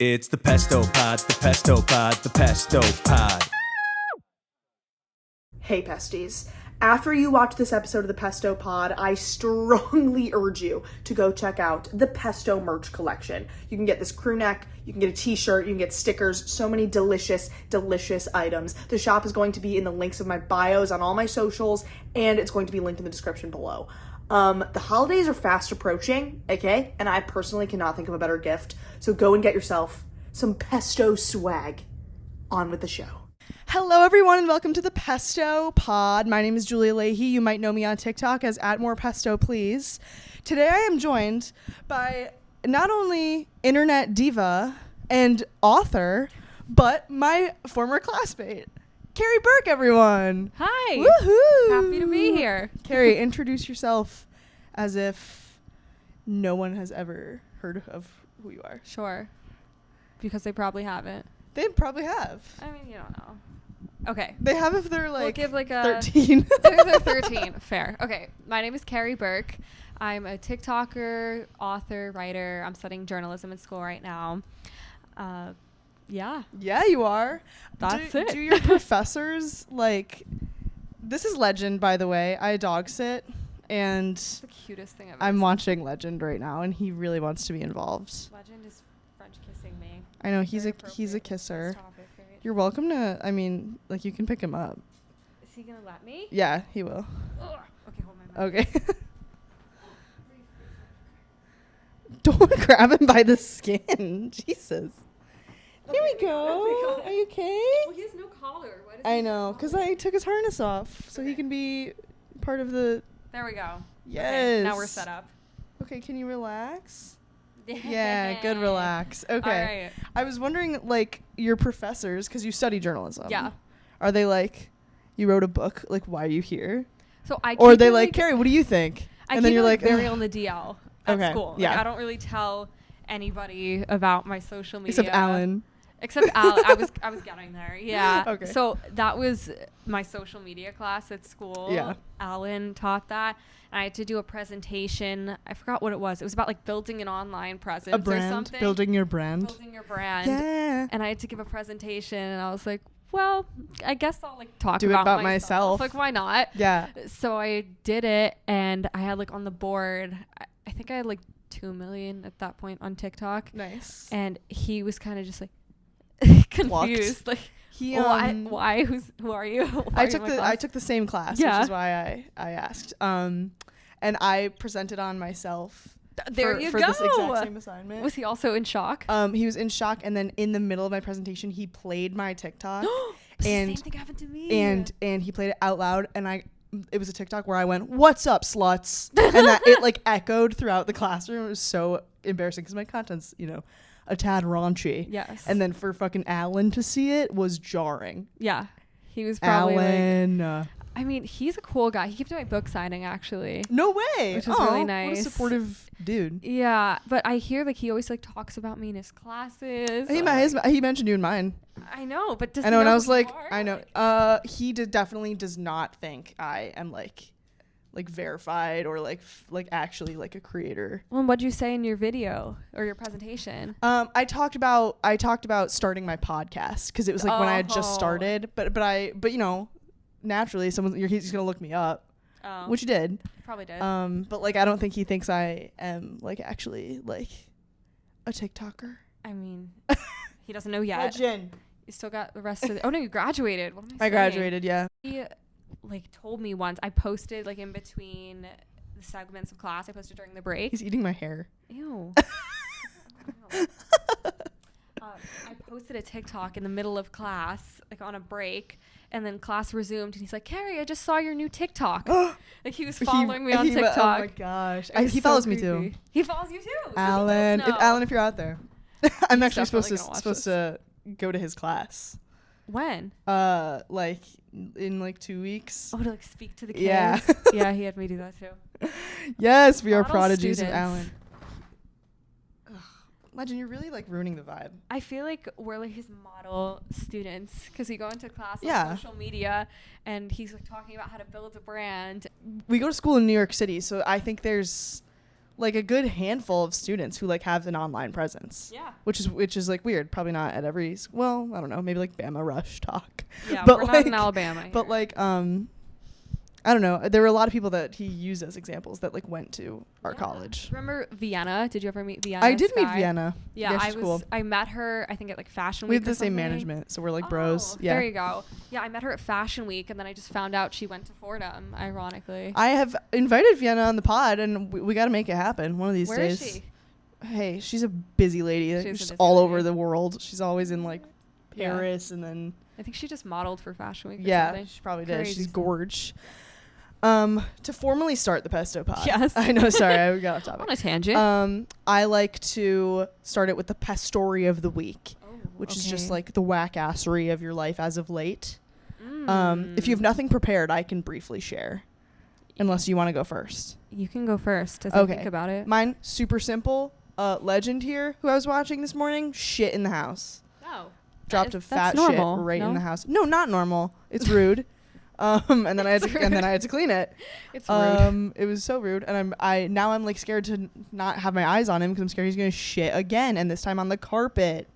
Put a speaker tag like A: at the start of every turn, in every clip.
A: It's the Pesto Pod, the Pesto Pod, the Pesto Pod.
B: Hey Pesties, after you watch this episode of the Pesto Pod, I strongly urge you to go check out the Pesto merch collection. You can get this crew neck, you can get a t-shirt, you can get stickers, so many delicious, delicious items. The shop is going to be in the links of my bios on all my socials, and it's going to be linked in the description below. The holidays are fast approaching, okay? And I personally cannot think of a better gift. So go and get yourself some pesto swag. On with the show.
C: Hello, everyone, and welcome to the Pesto Pod. My name is Julia Leahy. You might know me on TikTok as @morepesto, Today, I am joined by not only internet diva and author, but my former classmate, Carrie Berk, everyone.
D: Hi.
C: Woohoo!
D: Happy to be here.
C: Carrie, introduce yourself as if no one has ever heard of who you are.
D: Sure. Because they probably haven't.
C: They probably have.
D: I mean, you don't know. Okay.
C: They have if they're like,
D: we'll give like a
C: 13.
D: they're 13. Fair. Okay. My name is Carrie Berk. I'm a TikToker, author, writer. I'm studying journalism in school right now. Yeah.
C: Yeah, you are.
D: That's it.
C: Do your professors, like, this is Legend, by the way. I dog sit, and
D: It's the cutest thing ever.
C: I'm watching Legend right now, and he really wants to be involved.
D: Legend is French kissing me.
C: I know, he's
D: Very
C: a
D: appropriate for
C: kisser.
D: this topic, right?
C: You're welcome to, I mean, like, you can pick him up.
D: Is he gonna let me?
C: Yeah, he will.
D: Ugh. Okay, hold my mic.
C: Okay. Don't grab him by the skin. Jesus. Here we go. Are you okay?
D: Well, he has no collar. Why does
C: I
D: he
C: know,
D: have a
C: because
D: collar?
C: I took his harness off, so he can be part of the...
D: There we go.
C: Yes.
D: Okay, now we're set up.
C: Okay, can you relax? Yeah, good relax. Okay.
D: All right.
C: I was wondering, like, your professors, because you study journalism.
D: Yeah.
C: Are they like, you wrote a book, like, why are you here?
D: So I
C: Or are
D: keep
C: they
D: it,
C: like, Carrie, what do you think?
D: I
C: And
D: keep
C: then you're
D: it,
C: like,
D: very
C: "Ugh."
D: on the DL at
C: Okay,
D: school.
C: yeah.
D: Like, I don't really tell anybody about my social media.
C: Except Alan.
D: Except Alan. I was getting there. Yeah.
C: Okay.
D: So that was my social media class at school.
C: Yeah.
D: Alan taught that. And I had to do a presentation. I forgot what it was. It was about like building an online presence
C: A brand.
D: or something.
C: Building your brand.
D: Building your brand.
C: Yeah.
D: And I had to give a presentation, and I was like, well, I guess I'll like talk
C: Do it
D: about
C: about myself.
D: Like, why not?
C: Yeah.
D: So I did it, and I had like on the board, I think I had like 2 million at that point on TikTok.
C: Nice.
D: And he was kind of just like confused, like
C: He,
D: why? Who are you? Why are you in my
C: I
D: class?
C: took the same class,
D: Yeah.
C: which is why I asked. And I presented on myself.
D: There
C: for,
D: you
C: for
D: go.
C: this exact same assignment.
D: Was he also in shock?
C: He was in shock, and then in the middle of my presentation, he played my TikTok,
D: The
C: and
D: same thing happened to me.
C: and he played it out loud, and it was a TikTok where I went, "What's up, sluts?" and that it like echoed throughout the classroom. It was so embarrassing because my content's, a tad raunchy.
D: Yes.
C: And then for fucking Alan to see it was jarring.
D: Yeah, he was probably like,
C: Alan.
D: I mean, he's a cool guy. He came to my book signing, actually.
C: No way.
D: Which is really
C: What a
D: nice.
C: supportive dude.
D: Yeah, but I hear like he always like talks about me in his classes.
C: He mentioned you in mine.
D: I know, but does
C: I know,
D: he
C: and
D: know
C: I was
D: who you
C: like,
D: are?
C: I know. He definitely does not think I am like verified or like actually like a creator.
D: Well, what'd you say in your video or your presentation?
C: I talked about starting my podcast because it was like when I had just started, but naturally he's gonna look me up, which he did.
D: Probably did.
C: But like I don't think he thinks I am like actually like a TikToker.
D: I mean, he doesn't know yet.
C: Legend.
D: You still got the rest of the... Oh, no, you graduated. What am I
C: I
D: saying?
C: graduated, yeah.
D: He, like, told me once. I posted, like, in between the segments of class. I posted during the break.
C: He's eating my hair.
D: Ew. I posted a TikTok in the middle of class, like, on a break. And then class resumed. And he's like, Carrie, I just saw your new TikTok. Like, he was following me on TikTok.
C: Oh, my gosh.
D: It was
C: He
D: so
C: follows me,
D: creepy.
C: too.
D: He follows you, too. So he does
C: Alan,
D: know.
C: if you're out there. I'm
D: He's
C: actually
D: definitely gonna watch
C: supposed to go to his class.
D: When?
C: Like in like 2 weeks.
D: Oh, to like speak to the kids.
C: Yeah.
D: Yeah, he had me do that too.
C: Yes, we are
D: Model
C: prodigies of
D: students.
C: Alan. Ugh. Legend, you're really like ruining the vibe.
D: I feel like we're like his model students because we go into class
C: Yeah.
D: on social media and he's like talking about how to build a brand.
C: We go to school in New York City, so I think there's like a good handful of students who like have an online presence.
D: Yeah.
C: Which is like weird. Probably not at every. Well, I don't know. Maybe like Bama Rush talk.
D: Yeah,
C: but
D: we're
C: like,
D: not in Alabama.
C: But like I don't know. There were a lot of people that he used as examples that like went to our college.
D: Remember Vienna? Did you ever meet Vienna?
C: I did meet
D: Sky?
C: Vienna.
D: Yeah,
C: she's cool.
D: I met her. I think at like Fashion Week.
C: We have
D: or
C: the same
D: something.
C: management, so we're like bros. Yeah.
D: There you go. Yeah, I met her at Fashion Week, and then I just found out she went to Fordham. Ironically.
C: I have invited Vienna on the pod, and we got to make it happen one of these
D: Where
C: days.
D: is she?
C: Hey, she's a busy lady.
D: She's
C: She's
D: a busy
C: all
D: lady.
C: over the world. She's always in like
D: Yeah.
C: Paris, and then
D: I think she just modeled for Fashion Week. Or
C: yeah,
D: something.
C: she probably did.
D: Crazy.
C: She's gorge. To formally start the Pesto Pod.
D: Yes.
C: I know. Sorry, I got off topic.
D: On a tangent.
C: I like to start it with the Pestory of the week, which is just
D: okay.
C: like the whack-assery of your life as of late. If you have nothing prepared, I can briefly share, unless you want to go first.
D: You can go first as I
C: Okay.
D: think about it.
C: Mine, super simple. Legend here, who I was watching this morning, shit in the house.
D: Oh.
C: Dropped a
D: That's
C: fat
D: normal,
C: shit right
D: no?
C: in the house. No, not normal. It's rude. And then I had to clean it.
D: It's rude.
C: It was so rude, and I'm like scared to not have my eyes on him because I'm scared he's gonna shit again, and this time on the carpet,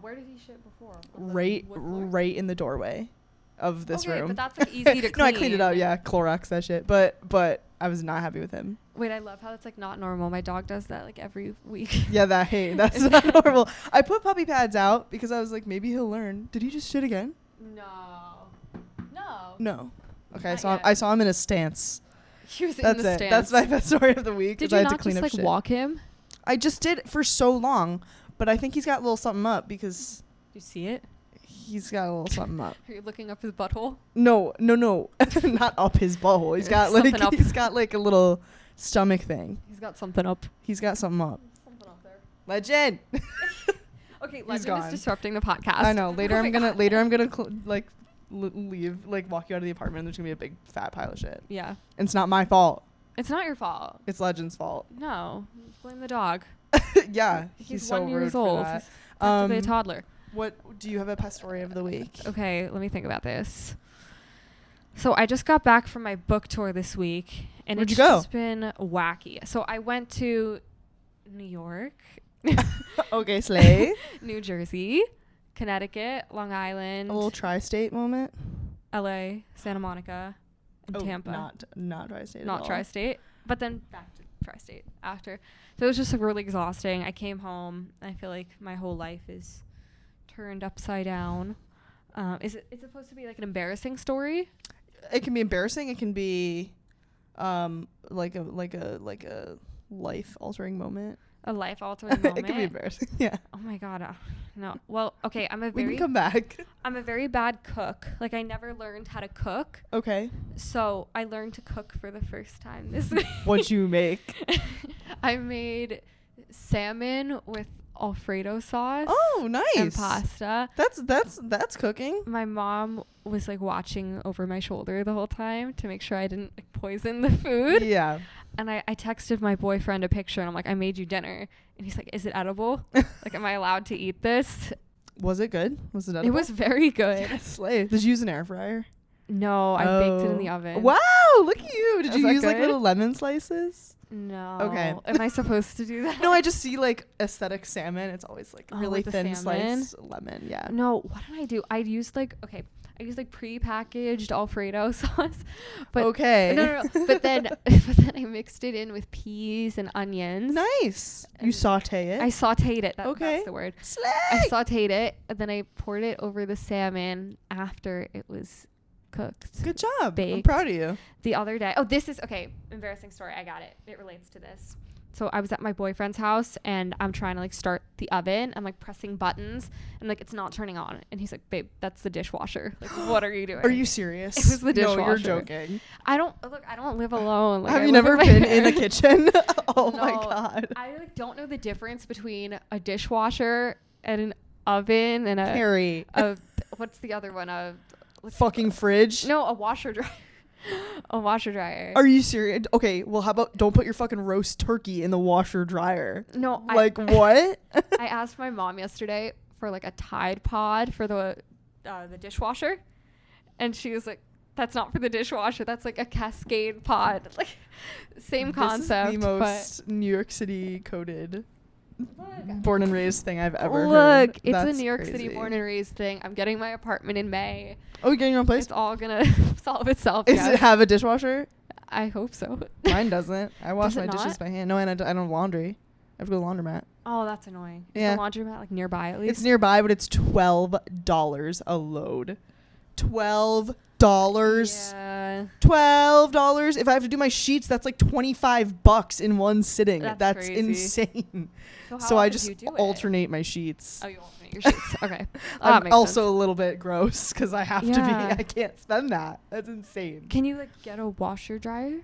D: Where did he shit before?
C: right in the doorway of this room.
D: But that's like easy to clean.
C: No, I cleaned it out. Yeah, Clorox that shit. But I was not happy with him.
D: Wait, I love how that's like not normal. My dog does that like every week.
C: Yeah, that's not normal. I put puppy pads out because I was like, maybe he'll learn. Did he just shit again? No. Okay,
D: Not yet.
C: I saw him in a stance.
D: He was
C: That's
D: in the
C: it.
D: stance.
C: That's my best story of the week.
D: Did
C: I
D: you
C: had to
D: not
C: clean
D: just
C: up
D: like
C: shit.
D: walk him?
C: I just did it for so long, but I think he's got a little something up because
D: Did you see it?
C: he's got a little something up.
D: Are you looking up his butthole?
C: No, not up his butthole. He's got
D: Something up.
C: he's got like a little stomach thing.
D: He's got something up.
C: He's got something up.
D: Something up there.
C: Legend.
D: Okay,
C: He's
D: Legend
C: gone.
D: is disrupting the podcast.
C: I know. Later
D: Oh
C: I'm
D: my
C: gonna
D: God.
C: leave, like walk you out of the apartment. And there's gonna be a big fat pile of shit.
D: Yeah.
C: And it's not my fault.
D: It's not your fault.
C: It's Legend's fault.
D: No. Blame the dog.
C: Yeah,
D: He's
C: so
D: 1
C: rude
D: years
C: for
D: old.
C: that.
D: He's practically a toddler.
C: What do you have a pest story of the week?
D: Okay, let me think about this. So I just got back from my book tour this week, and
C: Where'd
D: it's
C: you go?
D: just been wacky. So I went to New York,
C: Okay, Slay.
D: New Jersey, Connecticut, Long
C: A
D: Island,
C: little tri-state moment.
D: LA, Santa Monica, and Tampa.
C: Not tri-state. at
D: Not
C: all.
D: tri-state, but then back to tri-state after. So it was just like really exhausting. I came home. I feel like my whole life is turned upside down. It's supposed to be like an embarrassing story?
C: It can be embarrassing. It can be, like a life-altering moment.
D: A life-altering moment.
C: It can be embarrassing. Yeah.
D: Oh my god, no. Well, okay,
C: We can come back.
D: I'm a very bad cook. Like I never learned how to cook,
C: Okay.
D: so I learned to cook for the first time this week.
C: What'd you make?
D: I made salmon with Alfredo sauce.
C: Oh, nice.
D: And pasta.
C: That's cooking.
D: My mom was like watching over my shoulder the whole time to make sure I didn't like poison the food.
C: Yeah.
D: And I texted my boyfriend a picture and I'm like, I made you dinner. And he's like, is it edible? Like, am I allowed to eat this?
C: Was it good? Was it edible?
D: It was very good.
C: Yes, slay. Did you use an air fryer?
D: No, I baked it in the oven.
C: Wow, look at you. Did
D: Is
C: you
D: that
C: use like
D: good?
C: little lemon slices?
D: No.
C: Okay.
D: Am I supposed to do that?
C: No, I just see like aesthetic salmon. It's always like
D: Oh,
C: really
D: with the
C: thin
D: salmon?
C: sliced lemon. Yeah.
D: No, what did I do? I used like pre-packaged Alfredo sauce. But
C: Okay.
D: No. But then I mixed it in with peas and onions.
C: Nice. You
D: And
C: saute it.
D: I sauteed it.
C: Okay.
D: That's the word.
C: Slay.
D: I sauteed it, and then I poured it over the salmon after it was cooked.
C: Good job. I'm
D: Baked.
C: proud of you.
D: The other day, this is okay. Embarrassing story. I got it. It relates to this. So I was at my boyfriend's house and I'm trying to like start the oven. I'm like pressing buttons and like it's not turning on. And he's like, babe, that's the dishwasher. Like, what are you doing?
C: Are you serious?
D: It was the
C: No, you're
D: dishwasher.
C: joking.
D: I don't live alone. Like,
C: Have
D: I
C: you
D: live
C: never
D: with my
C: been in a
D: parents.
C: kitchen? Oh my
D: No,
C: god.
D: I like don't know the difference between a dishwasher and an oven and
C: Carrie.
D: what's the other one?
C: Fucking fridge.
D: No, a washer dryer. A washer dryer.
C: Are you serious? Okay, well, how about don't put your fucking roast turkey in the washer dryer?
D: No,
C: Like what?
D: I asked my mom yesterday for like a Tide Pod for the dishwasher, and she was like, That's not for the dishwasher. That's like a cascade pod. Like same concept.
C: This is the most New York City coded, born and raised thing I've ever heard.
D: Look, it's a New York City born and raised thing. I'm getting my apartment in May.
C: Oh, you're getting your own place?
D: It's all gonna solve itself.
C: Does it have a dishwasher?
D: I hope so.
C: Mine doesn't. I wash
D: Does
C: my
D: it
C: dishes
D: not?
C: by hand. No, and I don't have laundry. I have to go to the laundromat.
D: Oh, that's annoying.
C: Yeah.
D: Is the laundromat like nearby at least?
C: It's nearby, but it's $12 a load. $12.
D: Yeah.
C: $12. If I have to do my sheets, that's like $25 in one sitting. That's
D: crazy.
C: insane.
D: So,
C: So I just
D: do you do it?
C: alternate my sheets.
D: Oh, you alternate your sheets. Okay.
C: I'm also a little bit gross because I have to
D: Yeah.
C: be. I can't spend that. That's insane.
D: Can you like get a washer dryer?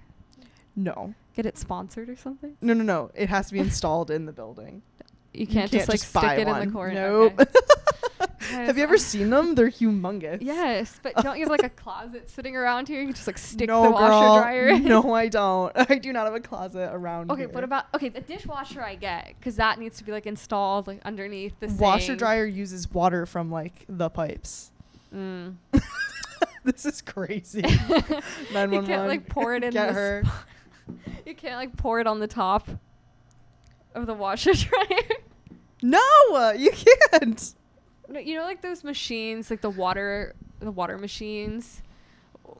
C: No.
D: Get it sponsored or something?
C: No. It has to be installed in the building.
D: You can't just like stick
C: buy
D: it
C: one.
D: in the corner.
C: Nope.
D: Okay.
C: Have you ever seen them? They're humongous.
D: Yes, but don't you have like a closet sitting around here? You can just like stick
C: No,
D: the washer
C: girl.
D: dryer in.
C: No, I don't. I do not have a closet around
D: Okay,
C: here.
D: what about the dishwasher? I get because that needs to be like installed like underneath the
C: washer
D: sink.
C: dryer uses water from like the pipes.
D: Mm.
C: This is crazy.
D: You
C: 911.
D: can't like pour it in.
C: Get
D: the
C: her.
D: You can't like pour it on the top of the washer dryer.
C: No, you can't.
D: No, you know, like those machines, like the water machines,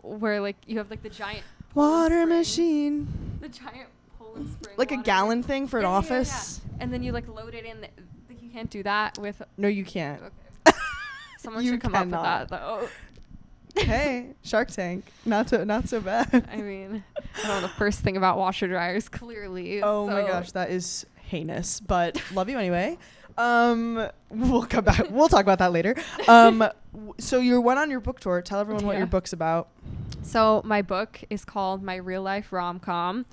D: where like you have like the giant
C: Water
D: spring,
C: machine.
D: the giant Poland spring,
C: Like a
D: water.
C: gallon thing for an
D: Yeah, yeah,
C: office.
D: yeah. And then you like load it in. You can't do that with.
C: No, you can't.
D: Okay. Someone
C: You
D: should come
C: cannot.
D: up with that though.
C: Hey, Shark Tank. Not so bad.
D: I mean, I don't know the first thing about washer dryers, clearly.
C: Oh my
D: so-
C: gosh, that is heinous. But love you anyway. We'll come back. We'll talk about that later. So you went on your book tour. Tell everyone what
D: Yeah.
C: your book's about.
D: So my book is called My Real Life Rom-Com,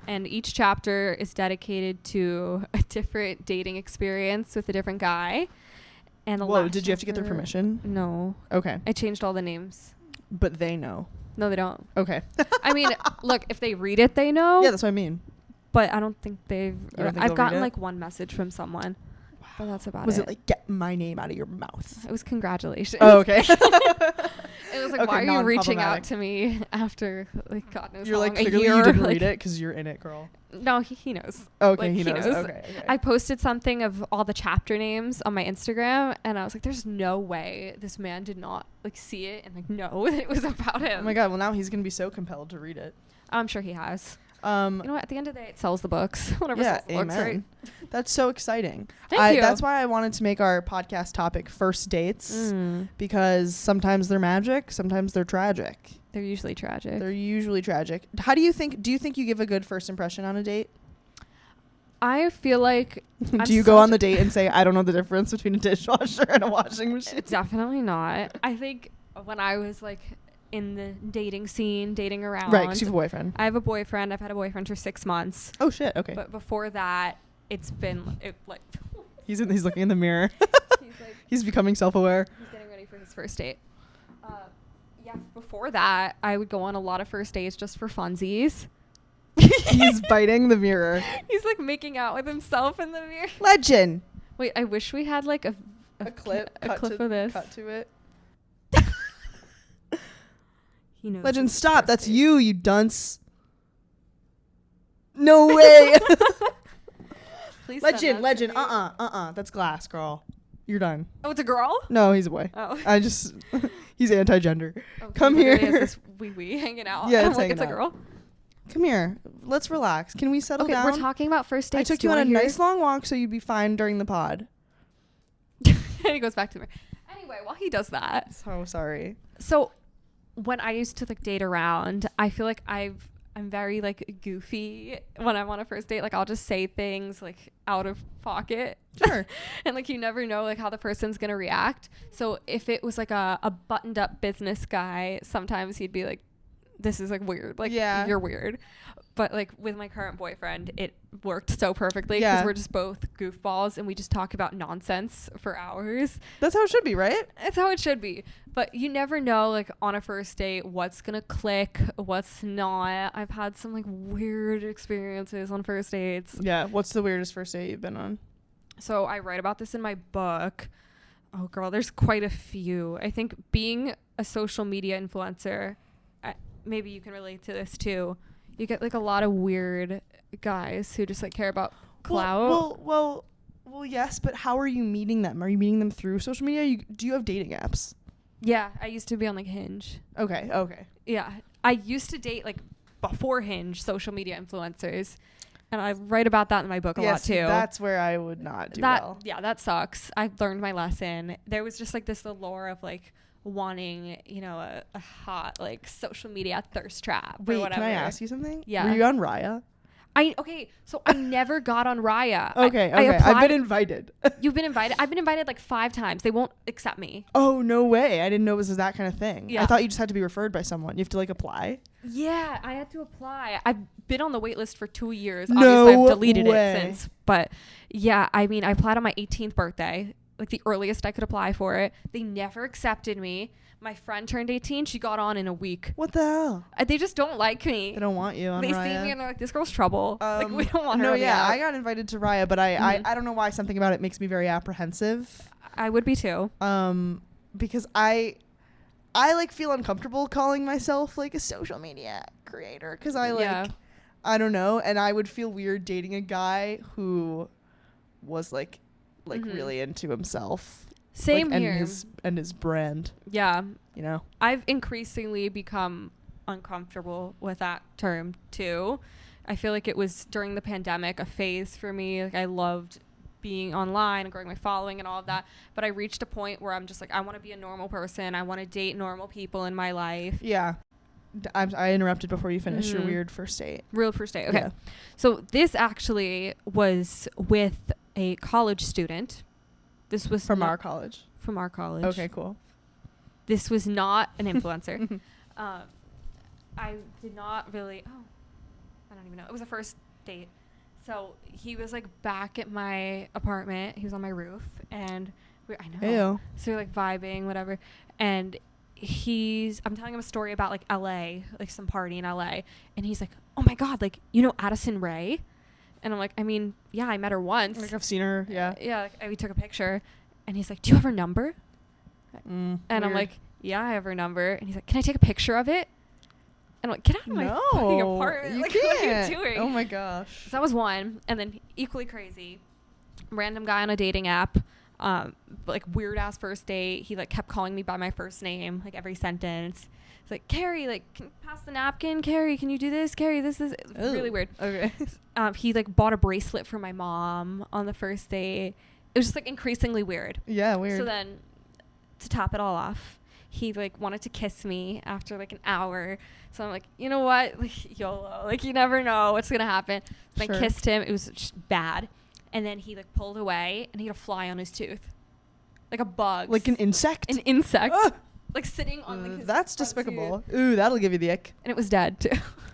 D: and each chapter is dedicated to a different dating experience with a different guy. And the
C: Whoa,
D: last
C: did you have to get their
D: chapter-
C: permission?
D: No.
C: Okay.
D: I changed all the names.
C: But they know.
D: No, they don't.
C: Okay.
D: I mean, look, if they read it, they know.
C: Yeah, that's what I mean.
D: But I don't think they've.
C: don't think
D: I've
C: they'll
D: gotten
C: read it?
D: like one message from someone. But that's about
C: Was
D: it.
C: it like, get my name out of your mouth?
D: It was congratulations.
C: Oh, okay.
D: It was like,
C: Okay,
D: why are you reaching out
C: non-problematic.
D: to me after like God knows
C: You're
D: how
C: like,
D: long, a
C: clearly
D: year?
C: you didn't
D: like,
C: read it because you're in it, girl.
D: No, he knows.
C: Okay,
D: Like,
C: he knows. Okay.
D: I posted something of all the chapter names on my Instagram, and I was like, "There's no way this man did not like see it and like know that it was about him."
C: Oh my god, well now he's going to be so compelled to read it.
D: I'm sure he has. You
C: Um
D: know what? At the end of the day, it sells the books. Whatever
C: yeah,
D: sells the books, right?
C: amen. That's so exciting.
D: Thank you.
C: That's why I wanted to make our podcast topic first dates
D: Mm.
C: because sometimes they're magic, sometimes they're tragic.
D: They're usually tragic.
C: They're usually tragic. How do you think you give a good first impression on a date?
D: I feel like
C: Do you go on the date and say, I don't know the difference between a dishwasher and a washing machine?
D: Definitely not. I think when I was like in the dating scene, dating around.
C: Right, because you have a boyfriend.
D: I have a boyfriend. I've had a boyfriend for 6 months.
C: Oh shit, okay.
D: But before that, it's been like
C: He's looking in the mirror.
D: he's like
C: He's becoming self-aware.
D: he's getting ready for his first date. Yeah, before that, I would go on a lot of first dates just for funsies.
C: He's biting the mirror.
D: He's like making out with himself in the mirror.
C: Legend.
D: Wait, I wish we had like a
C: clip.
D: a clip of this.
C: Cut to it.
D: He knows.
C: Legend,
D: it's
C: stop.
D: first
C: That's
D: date.
C: you dunce. No way.
D: Please send that to
C: Legend.
D: me.
C: That's glass, girl. You're done.
D: Oh, it's a girl.
C: No, he's a boy.
D: Oh.
C: He's anti-gender.
D: Oh, he
C: Come
D: literally
C: here.
D: has this wee hanging out.
C: Yeah,
D: I'm
C: it's
D: like,
C: hanging
D: it's a
C: out.
D: girl.
C: Come here. Let's relax. Can we settle
D: Okay,
C: down?
D: we're talking about first
C: I
D: dates.
C: took
D: Do
C: you on a
D: wanna hear?
C: nice long walk so you'd be fine during the pod.
D: And he goes back to me. Anyway, while he does that,
C: So sorry.
D: so when I used to like date around, I feel like I'm very like goofy when I'm on a first date. Like I'll just say things like out of pocket.
C: Sure.
D: And like you never know like how the person's gonna react. So if it was like a buttoned up business guy, sometimes he'd be like, this is like weird. Like
C: Yeah.
D: you're weird. But like with my current boyfriend, it worked so perfectly because
C: Yeah.
D: we're just both goofballs and we just talk about nonsense for hours.
C: That's how it should be, right?
D: It's how it should be. But you never know, like, on a first date, what's going to click, what's not. I've had some, like, weird experiences on first dates.
C: Yeah. What's the weirdest first date you've been on?
D: So I write about this in my book. Oh, girl, there's quite a few. I think being a social media influencer maybe you can relate to this too. You get like a lot of weird guys who just like care about clout.
C: Well, yes, but how are you meeting them? Are you meeting them through social media? Do you have dating apps?
D: Yeah, I used to be on like Hinge.
C: Okay.
D: Yeah, I used to date like before Hinge social media influencers, and I write about that in my book a lot too.
C: That's where I would not do well.
D: Yeah, that sucks. I learned my lesson. There was just like this allure of like wanting, you know, a hot like social media thirst trap.
C: Wait,
D: or whatever.
C: can I ask you something?
D: Yeah.
C: Were you on Raya?
D: So I never got on Raya.
C: Okay.
D: I applied.
C: I've been invited.
D: You've been invited? I've been invited like 5 times. They won't accept me.
C: Oh, no way. I didn't know it was that kind of thing.
D: Yeah.
C: I thought you just had to be referred by someone. You have to like apply.
D: Yeah, I had to apply. I've been on the wait list for 2 years.
C: No
D: Obviously, I've deleted
C: way.
D: it since. But yeah, I mean, I applied on my 18th birthday, like the earliest I could apply for it. They never accepted me. My friend turned 18. She got on in a week.
C: What the hell?
D: They just don't like me.
C: They don't want you on
D: They
C: Raya.
D: see me and they're like, this girl's trouble. Like, we don't want her.
C: No,
D: on the
C: yeah,
D: app.
C: I got invited to Raya, but I don't know why something about it makes me very apprehensive.
D: I would be too.
C: Because I like feel uncomfortable calling myself like a social media creator because I don't know, and I would feel weird dating a guy who was like really into himself.
D: Same
C: like,
D: here.
C: And his brand.
D: Yeah.
C: You know?
D: I've increasingly become uncomfortable with that term too. I feel like it was during the pandemic a phase for me. Like I loved being online and growing my following and all of that. But I reached a point where I'm just like, I want to be a normal person. I want to date normal people in my life.
C: Yeah. I interrupted before you finished your weird first date.
D: Real first date. Okay.
C: Yeah.
D: So this actually was with a college student. This was
C: From our college.
D: From our college.
C: Okay, cool.
D: This was not an influencer. I did not really. Oh, I don't even know. It was a first date. So he was like back at my apartment. He was on my roof, and I know.
C: Ew.
D: So we're like vibing, whatever. And I'm telling him a story about like LA, like some party in LA, and he's like, "Oh my God, like you know Addison Rae?" And I'm like, I mean, yeah, I met her once.
C: Like I've seen her, yeah.
D: Yeah, like, we took a picture. And he's like, do you have her number? And
C: weird.
D: I'm like, yeah, I have her number. And he's like, can I take a picture of it? And I'm like, get out of my fucking apartment.
C: You
D: like,
C: can't.
D: what are you doing?
C: Oh my gosh.
D: So that was one. And then equally crazy, random guy on a dating app, like weird ass first date. He like kept calling me by my first name, like every sentence. It's like, Carrie, like, can you pass the napkin? Carrie, can you do this? Carrie, this is really weird.
C: Okay.
D: He like bought a bracelet for my mom on the first date. It was just like increasingly weird.
C: Yeah, weird.
D: So then to top it all off, he like wanted to kiss me after like an hour. So I'm like, you know what? Like YOLO. Like you never know what's going to happen. So
C: Sure.
D: I kissed him. It was just bad. And then he like pulled away and he had a fly on his tooth. Like a bug.
C: Like an insect?
D: An insect.
C: Ah!
D: Like sitting on like his
C: that's
D: front
C: despicable.
D: tooth.
C: Ooh, that'll give you the ick.
D: And it was dead too.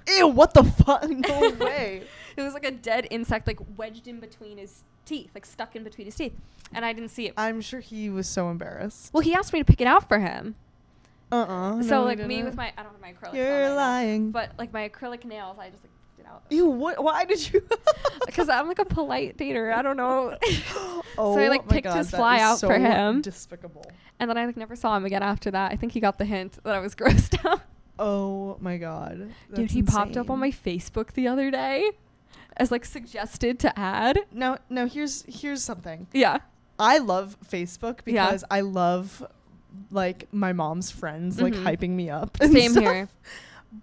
C: Ew, what the fuck? No way.
D: It was like a dead insect like wedged in between his teeth, like stuck in between his teeth. And I didn't see it.
C: I'm sure he was so embarrassed.
D: Well, he asked me to pick it out for him.
C: So
D: So like me with my, I don't have my acrylic.
C: You're lying.
D: But like my acrylic nails, I just like picked it out.
C: Ew, what? Why did you?
D: Because I'm like a polite dater. I don't know.
C: Oh,
D: So I like
C: my
D: picked
C: God,
D: his
C: that
D: fly
C: is
D: out
C: so
D: for him.
C: Despicable.
D: And then I like never saw him again after that. I think he got the hint that I was grossed out.
C: Oh my God.
D: Dude, he popped up on my Facebook the other day as like suggested to add.
C: No, here's something.
D: Yeah.
C: I love Facebook
D: Yeah.
C: because I love like my mom's friends like hyping me up. And
D: Same
C: stuff.
D: here.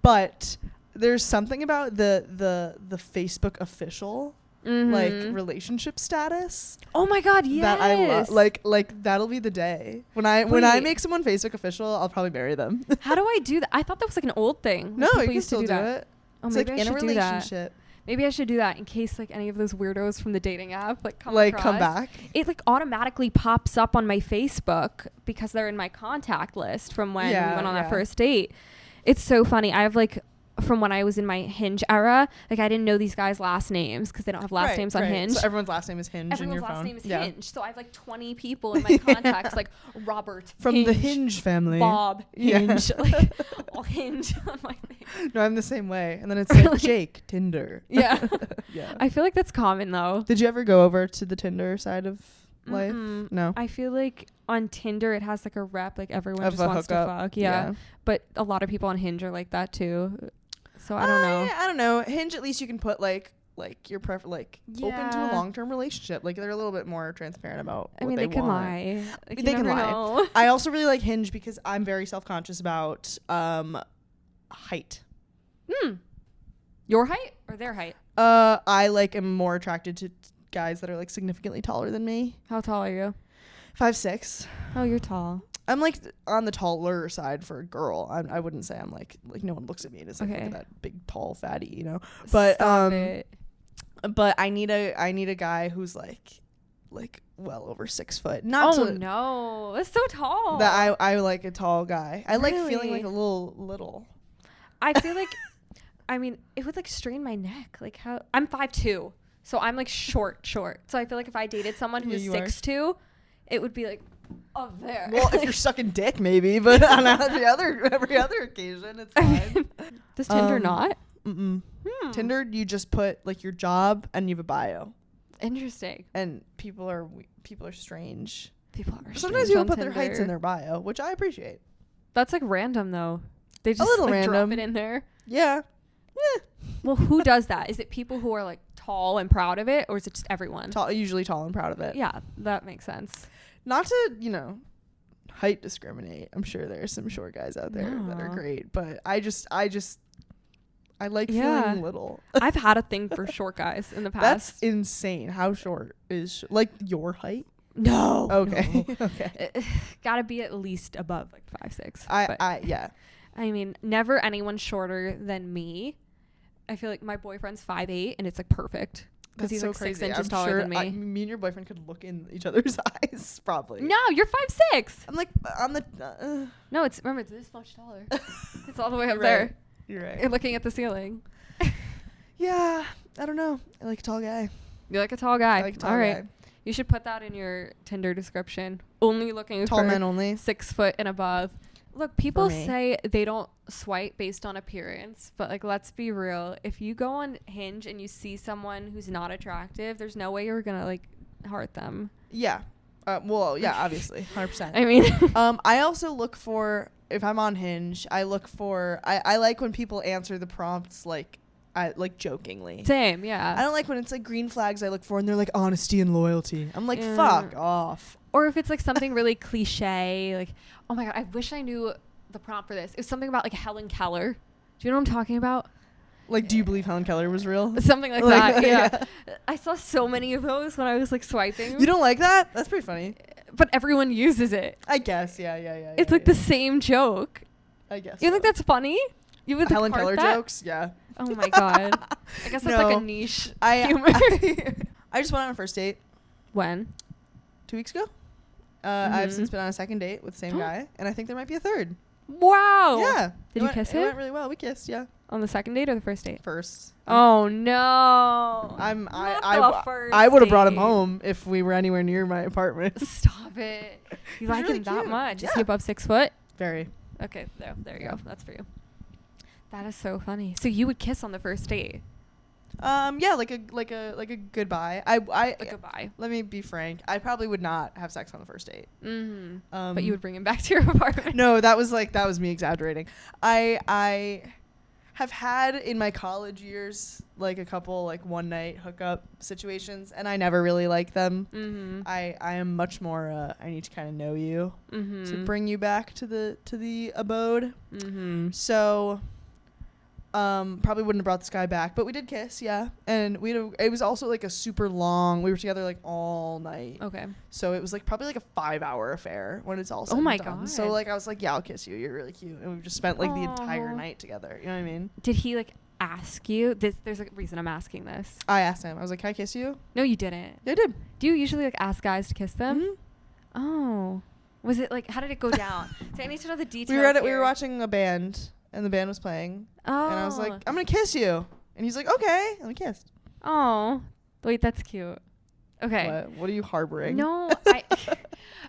C: But there's something about the Facebook official like relationship status
D: Oh my God, yes.
C: that I love. Like that'll be the day when I make someone Facebook official, I'll probably marry them.
D: How do I do that? I thought that was like an old thing.
C: No,
D: People
C: you can
D: used to
C: still do
D: that.
C: it.
D: Oh,
C: It's
D: maybe
C: like
D: I
C: in a
D: should do that.
C: relationship.
D: Maybe I should do that in case like any of those weirdos from the dating app like come
C: Like
D: across.
C: come back.
D: It like automatically pops up on my Facebook because they're in my contact list from when we went on that first date. It's so funny. I have like from when I was in my Hinge era, like I didn't know these guys' last names because they don't have last names on Hinge.
C: So everyone's last name is Hinge in
D: Everyone's
C: your
D: last
C: phone.
D: name is Hinge. So I have like 20 people in my contacts, like Robert
C: From the Hinge family.
D: Bob Hinge, like all Hinge on my thing.
C: No, I'm the same way. And then it's like Jake, Tinder.
D: Yeah.
C: Yeah.
D: I feel like that's common though.
C: Did you ever go over to the Tinder side of life? No.
D: I feel like on Tinder it has like a rep, like everyone
C: Of
D: just
C: a
D: wants to
C: hookup.
D: fuck. Yeah. But a lot of people on Hinge are like that too. So I don't know.
C: I don't know. Hinge, at least you can put like your open to a
D: Yeah.
C: long-term relationship. Like they're a little bit more transparent about
D: I
C: what
D: mean, they can
C: want.
D: lie. Like, you
C: They can
D: never
C: lie.
D: know.
C: I also really like Hinge because I'm very self-conscious about height.
D: Your height or their height?
C: I like am more attracted to guys that are like significantly taller than me.
D: How tall are you?
C: 5'6".
D: Oh, you're tall.
C: I'm like on the taller side for a girl. I wouldn't say I'm like no one looks at me and is like, look
D: Okay.
C: at that big tall fatty, you know. But
D: Stop it.
C: but I need a guy who's like well over 6 foot. Not
D: Oh
C: to,
D: no, that's so tall.
C: that I like a tall guy. I like feeling
D: Really?
C: like a little.
D: I feel like, I mean, it would like strain my neck. Like how I'm 5'2", so I'm like short. So I feel like if I dated someone who
C: Yeah,
D: was
C: you are.
D: 6'2", it would be like up there.
C: Well, if you're sucking dick, maybe, but on every other occasion, it's fine.
D: Does Tinder not?
C: Tinder, you just put like your job and you have a bio,
D: Interesting.
C: and people are strange.
D: People are
C: Sometimes
D: strange
C: people
D: on
C: put their heights in
D: Tinder.
C: their bio, which I appreciate.
D: That's like random though. They just
C: little
D: like, drop
C: random.
D: it in there.
C: Yeah.
D: Well, who does that? Is it people who are like tall and proud of it, or is it just everyone?
C: Usually tall and proud of it.
D: Yeah, that makes sense.
C: Not to, height discriminate. I'm sure there are some short guys out there that are
D: No.
C: great, but I like
D: Yeah.
C: feeling little.
D: I've had a thing for short guys in the
C: That's
D: past.
C: insane. How short is like your height?
D: No.
C: Okay.
D: no.
C: Okay.
D: Gotta be at least above like 5'6".
C: Yeah.
D: I mean, never anyone shorter than me. I feel like my boyfriend's 5'8", and it's like perfect because he's
C: so
D: like
C: crazy.
D: 6 inches
C: I'm
D: taller
C: sure
D: than me.
C: me and your boyfriend could look in each other's eyes, probably.
D: No, you're 5'6".
C: I'm like on the.
D: No, it's this much taller. It's all the way up
C: You're
D: there.
C: right. You're right.
D: You're looking at the ceiling.
C: Yeah, I don't know. I like a tall guy.
D: You like a tall guy.
C: I like a tall
D: all right.
C: guy.
D: You should put that in your Tinder description. Only looking
C: Tall
D: for
C: men only.
D: 6 foot and above. Look, people
C: me.
D: say they don't swipe based on appearance, but like, let's be real. If you go on Hinge and you see someone who's not attractive, there's no way you're gonna like heart them.
C: Yeah. Well, yeah, obviously, 100%.
D: I mean,
C: I also look for, if I'm on Hinge, I look for, I like when people answer the prompts like jokingly.
D: same,
C: I
D: yeah.
C: don't like when it's like green flags I look for and they're like honesty and loyalty. I'm like,
D: Yeah.
C: fuck off.
D: Or if it's like something really cliche, like, oh my god, I wish I knew the prompt for this. It was something about like Helen Keller. Do you know what I'm talking about?
C: Like, do you believe Helen Keller was real?
D: Something like
C: Like,
D: that. Yeah. I saw so many of those when I was like swiping.
C: You don't like that? That's pretty funny.
D: But everyone uses it.
C: I guess. Yeah.
D: It's like the same joke.
C: I guess.
D: You think that's funny? You would like,
C: Helen
D: heart
C: Keller
D: that?
C: jokes? Yeah.
D: Oh my god. I guess that's like
C: No.
D: a niche
C: I
D: humor.
C: I just went on a first date
D: When?
C: 2 weeks ago. I've since been on a second date with the same guy, and I think there might be a third.
D: Wow.
C: Yeah.
D: Did you kiss
C: It
D: him?
C: went really well. We kissed. Yeah.
D: On the second date or the first date?
C: First.
D: Oh no.
C: I would have brought him home if we were anywhere near my apartment.
D: Stop it. You
C: He's
D: like
C: really
D: him that
C: cute.
D: much? Is
C: Yeah.
D: he above 6 foot?
C: Very.
D: Okay, there you go. That's for you. That is so funny. So you would kiss on the first date?
C: Yeah, like a goodbye. I
D: Like goodbye.
C: let me be frank. I probably would not have sex on the first date.
D: Mm-hmm.
C: But
D: But you would bring him back to your apartment.
C: No, that was me exaggerating. I have had in my college years like a couple like one night hookup situations, and I never really like them.
D: Mm-hmm.
C: I am much more I need to kind of know you
D: Mm-hmm.
C: to bring you back to the abode.
D: Mm-hmm.
C: So probably wouldn't have brought this guy back, but we did kiss, yeah. And it was also like a super long, we were together like all night.
D: Okay.
C: So it was like probably like a 5-hour affair when it's all said
D: Oh my
C: and done.
D: God.
C: So like I was like, yeah, I'll kiss you. You're really cute. And we just spent like the entire
D: Aw.
C: night together. You know what I mean?
D: Did he like ask you? There's a reason I'm asking this.
C: I asked him. I was like, can I kiss you?
D: No, you didn't.
C: Yeah, I did.
D: Do you usually like ask guys to kiss them?
C: Mhm.
D: Oh. Was it like, how did it go down? So I need to know the details.
C: We were
D: here.
C: watching a band, and the band was playing.
D: Oh.
C: And I was like, I'm going to kiss you. And he's like, okay. And we kissed.
D: Oh. Wait, that's cute. Okay.
C: What are you harboring?
D: No,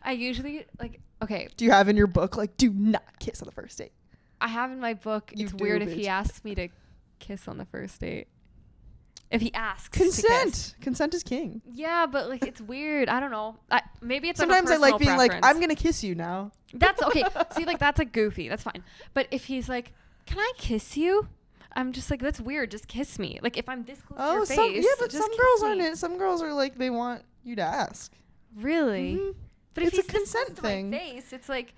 D: I usually like, okay,
C: Do you have in your book, like, do not kiss on the first date?
D: I have in my book,
C: You
D: it's
C: do,
D: weird if he
C: bitch.
D: asks me to kiss on the first date. If he asks to kiss.
C: Consent is king.
D: Yeah, but like it's weird. I don't know. Maybe it's
C: Sometimes
D: like
C: I like being
D: preference.
C: like, I'm gonna kiss you now.
D: That's okay. See, like that's like goofy. That's fine. But if he's like, can I kiss you? I'm just like, that's weird. Just kiss me. Like if I'm this close to your face.
C: But
D: just
C: some girls
D: kiss
C: aren't
D: me.
C: it. Some girls are like, they want you to ask.
D: Really?
C: Mm-hmm.
D: But
C: It's
D: if
C: a
D: he's this
C: consent
D: close to my
C: thing.
D: face, it's like.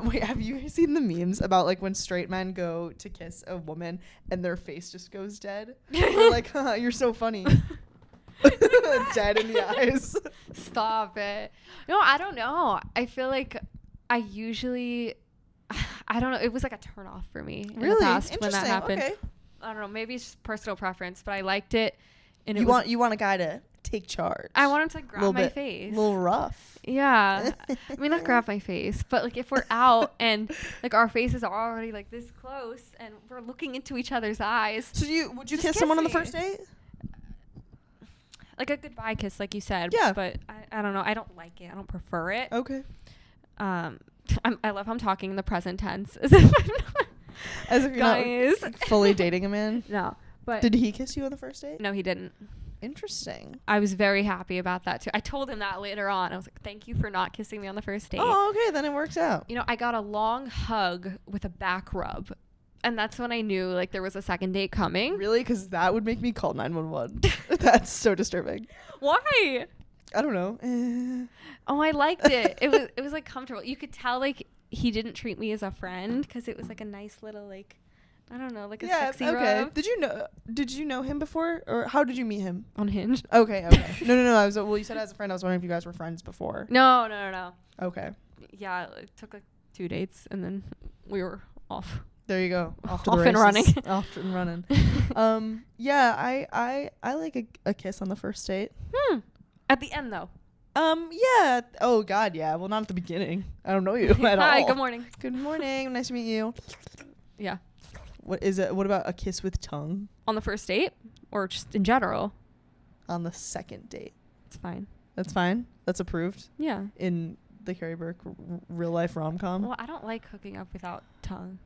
C: Wait, have you seen the memes about like when straight men go to kiss a woman and their face just goes dead? They're like, huh, you're so funny. Dead in the eyes.
D: Stop it. No, I don't know. I feel like I usually, I don't know. It was like a turn off for me in the past when that happened.
C: Okay.
D: I don't know. Maybe it's just personal preference, but I liked it. And
C: You want a guy to take charge.
D: I want him to like, grab my face.
C: A little rough.
D: Yeah. I mean, not grab my face, but like if we're out and like our faces are already like this close and we're looking into each other's eyes.
C: So would you
D: Just
C: kiss someone on the
D: me.
C: first date?
D: Like a goodbye kiss, like you said.
C: Yeah.
D: But I don't know. I don't like it. I don't prefer it.
C: Okay.
D: I love how I'm talking in the present tense. As if I'm not.
C: As if you're
D: Guys.
C: not fully dating a man.
D: No. But
C: Did he kiss you on the first date?
D: no, he didn't.
C: Interesting.
D: I was very happy about that too. I told him that later on. I was like, thank you for not kissing me on the first date.
C: Oh, okay. Then it works out.
D: You know, I got a long hug with a back rub. And that's when I knew like there was a second date coming.
C: Really? Because that would make me call 911. That's so disturbing.
D: Why?
C: I don't know.
D: Oh, I liked it. It was like comfortable. You could tell like he didn't treat me as a friend because it was like a nice little like, I don't know, like a sexy rub.
C: Did you know him before, or how did you meet him?
D: On Hinge.
C: Okay. No. Well, you said as a friend. I was wondering if you guys were friends before.
D: No.
C: Okay.
D: Yeah, it took like 2 dates and then we were off.
C: There you go. Off
D: and running.
C: Off and running. Yeah, I like a kiss on the first date.
D: At the end though.
C: Yeah. Oh God, yeah. Well, not at the beginning. I don't know you at all.
D: Hi, good morning.
C: Good morning. Nice to meet you.
D: Yeah.
C: What is it? What about a kiss with tongue
D: On the first date or just in general?
C: on the second date?
D: It's fine.
C: That's fine. That's approved
D: Yeah.
C: in the Carrie Berk real life rom-com.
D: Well, I don't like hooking up without tongue.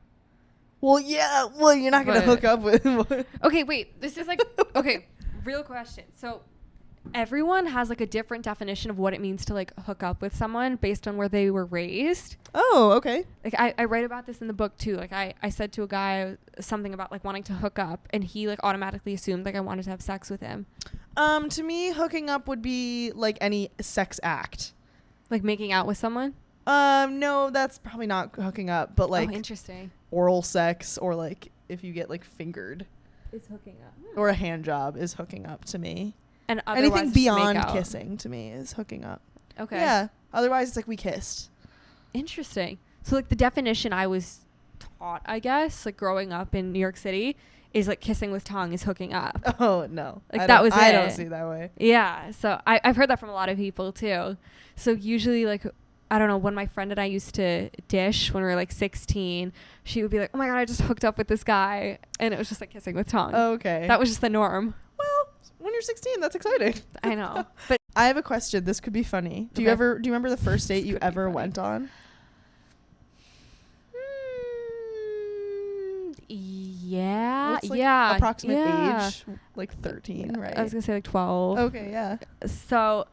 C: Well, yeah. Well, you're not gonna
D: But-
C: hook up with.
D: Okay, wait. This is like okay, real question. So everyone has like a different definition of what it means to like hook up with someone based on where they were raised.
C: Oh, okay.
D: Like I write about this in the book too. Like I said to a guy something about like wanting to hook up and he like automatically assumed like I wanted to have sex with him.
C: To me, hooking up would be like any sex act.
D: Like making out with someone?
C: No, that's probably not hooking up, but like
D: oh, interesting.
C: oral sex, or like if you get like fingered,
D: Is hooking up.
C: or a hand job is hooking up to me.
D: And otherwise
C: Anything
D: just make
C: beyond
D: out.
C: kissing to me is hooking up.
D: Okay.
C: Yeah. Otherwise, it's like we kissed.
D: Interesting. So like the definition I was taught, I guess, like growing up in New York City, is like kissing with tongue is hooking up.
C: Oh no,
D: Like,
C: I
D: that
C: don't-
D: was
C: I
D: it.
C: don't see it that way.
D: Yeah. So I've heard that from a lot of people too. So usually like, I don't know, when my friend and I used to dish when we were like 16, she would be like, oh my God, I just hooked up with this guy. And it was just like kissing with tongue.
C: Okay.
D: That was just the norm.
C: Well, when you're 16, that's exciting.
D: I know. But
C: I have a question. This could be funny. Do you
D: Okay.
C: remember the first date
D: This
C: you
D: could be
C: ever
D: funny.
C: went on?
D: Yeah.
C: What's, like,
D: yeah.
C: Approximate
D: yeah.
C: age, like 13, right?
D: I was going to say like 12.
C: Okay, yeah.
D: So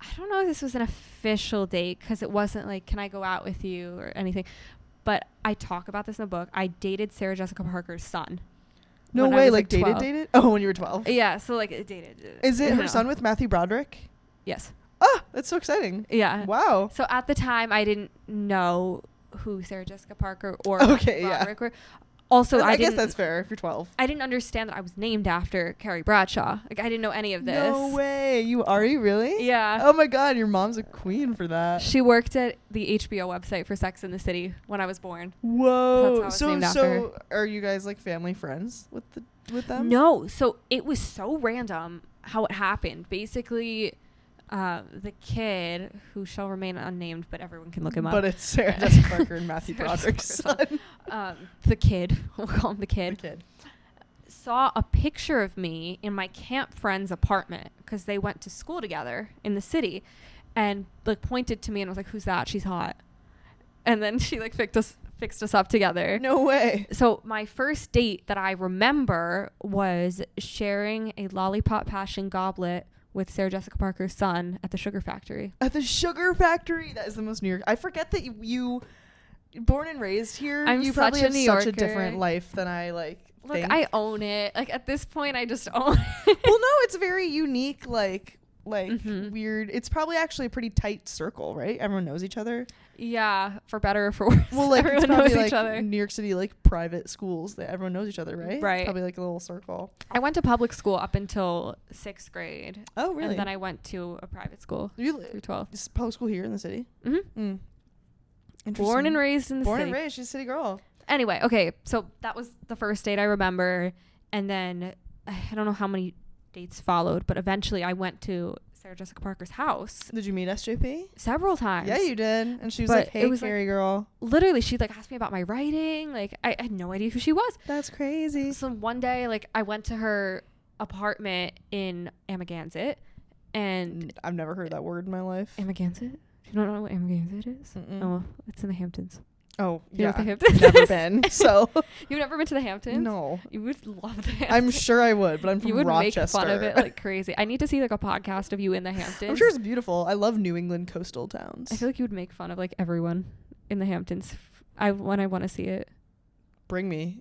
D: I don't know if this was an official date because it wasn't like, can I go out with you or anything. But I talk about this in the book. I dated Sarah Jessica Parker's son.
C: No
D: when I
C: way,
D: was,
C: like,
D: 12.
C: dated? Oh, when you were 12.
D: Yeah. So like dated.
C: Is it
D: you
C: her
D: know.
C: son with Matthew Broderick?
D: Yes.
C: Ah, that's so exciting.
D: Yeah.
C: Wow.
D: So at the time, I didn't know who Sarah Jessica Parker or
C: Okay, yeah.
D: Broderick were. Also,
C: I guess
D: didn't-
C: that's fair if you're 12.
D: I didn't understand that I was named after Carrie Bradshaw. Like I didn't know any of this.
C: No way. You really?
D: Yeah.
C: Oh my God, your mom's a queen for that.
D: She worked at the HBO website for Sex and the City when I was born.
C: Whoa.
D: That's how I was named
C: So are you guys like family friends with them?
D: No, so it was so random how it happened. Basically, the kid who shall remain unnamed, but everyone can look him up.
C: But it's Sarah Jessica Parker and Matthew
D: Sarah
C: Broderick's
D: Jessica
C: son.
D: The kid, we'll call him the
C: The
D: kid,
C: kid.
D: saw a picture of me in my camp friend's apartment because they went to school together in the city, and like pointed to me and was like, "Who's that? She's hot." And then she like fixed us up together.
C: No way.
D: So my first date that I remember was sharing a lollipop passion goblet with Sarah Jessica Parker's son at the sugar factory.
C: At the sugar factory? That is the most New York. I forget that you born and raised here.
D: I'm
C: you
D: such
C: probably
D: a
C: have
D: New
C: such a
D: Yorker.
C: different life than I
D: Look,
C: think.
D: I own it. Like at this point, I just own it.
C: Well, no, it's a very unique,
D: Mhm.
C: weird. It's probably actually a pretty tight circle, right? Everyone knows each other.
D: Yeah, for better or for worse.
C: Well, like it's
D: everyone
C: probably
D: knows
C: like
D: each other.
C: New York City, like private schools that everyone knows each other, right?
D: Right.
C: It's probably like a little circle.
D: I went to public school up until 6th grade.
C: Oh, really?
D: And then I went to a private school
C: You
D: through 12.
C: is public school here in the city?
D: Mm-hmm.
C: Interesting.
D: Born and raised in the
C: Born
D: city.
C: and raised. She's a city girl.
D: Anyway, okay, so that was the first date I remember, and then I don't know how many dates followed, but eventually I went to Sarah Jessica Parker's house
C: Did you meet SJP?
D: several times.
C: Yeah, you did. And she was
D: But
C: like, "Hey,
D: it was
C: Carrie girl."
D: Literally, she like asked me about my writing. Like I had no idea who she was.
C: That's crazy.
D: So one day, like I went to her apartment in Amagansett, and
C: I've never heard that word in my life.
D: Amagansett. You don't know what Amagansett is?
C: Mm-mm.
D: Oh, it's in the Hamptons.
C: Oh,
D: You know
C: yeah.
D: what the Hamptons
C: Never
D: is?
C: been. So
D: You've never been to the Hamptons?
C: no.
D: You would love the Hamptons.
C: I'm sure I would, but I'm from
D: You would
C: Rochester.
D: make fun of it like crazy. I need to see like a podcast of you in the Hamptons.
C: I'm sure it's beautiful. I love New England coastal towns.
D: I feel like you would make fun of like everyone in the Hamptons. When I want to see it.
C: Bring me.